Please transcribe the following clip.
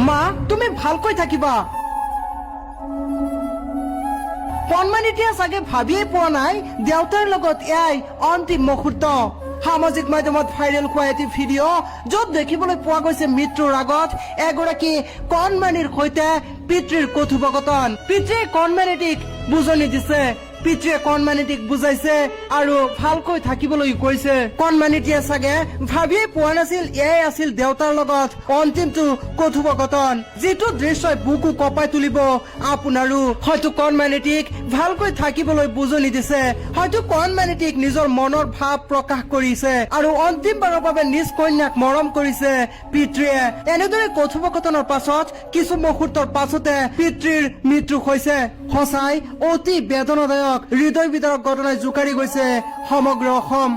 মা তুমি ভালকৈ থাকিবা কণমানিটিয়ে চাগে ভাবিয়ে পোৱা নাই দেউতাৰ লগত এয়াই অন্তিম মুহূৰ্ত সামাজিক মাধ্যমত ভাইৰেল হোৱা এটি ভিডিঅ' য'ত দেখিবলৈ পোৱা গৈছে মৃত্যুৰ আগত এগৰাকী কণমানিৰ সৈতে পিতৃৰ কথোপকথন পিতৃয়ে কণমানিটিক বুজনি দিছে পিতৃয়ে কণমানিটিক বুজাইছে আৰু ভালকৈ থাকিবলৈ কৈছে কণমানিটিয়ে চাগে ভাবিয়ে পোৱা নাছিল এয়াই আছিল দেউতাৰ লগত অন্তিমটো কথোপকথন যিটো দৃশ্যই বুকু কঁপাই তুলিব আপোনাৰো হয়তো কণমানিটিক ভালকৈ থাকিবলৈ বুজনি দিছে হয়তো কণমানিটিক নিজৰ মনৰ ভাৱ প্ৰকাশ কৰিছে আৰু অন্তিমবাৰৰ বাবে নিজ কন্যাক মৰম কৰিছে পিতৃয়ে এনেদৰে কথোপকথনৰ পাছত কিছু মুহূৰ্তৰ পাছতে পিতৃৰ মৃত্যু হৈছে সঁচাই অতি বেদনাদায়ক হৃদয় বিদাৰক ঘটনাই জোকাৰি গৈছে সমগ্ৰ অসম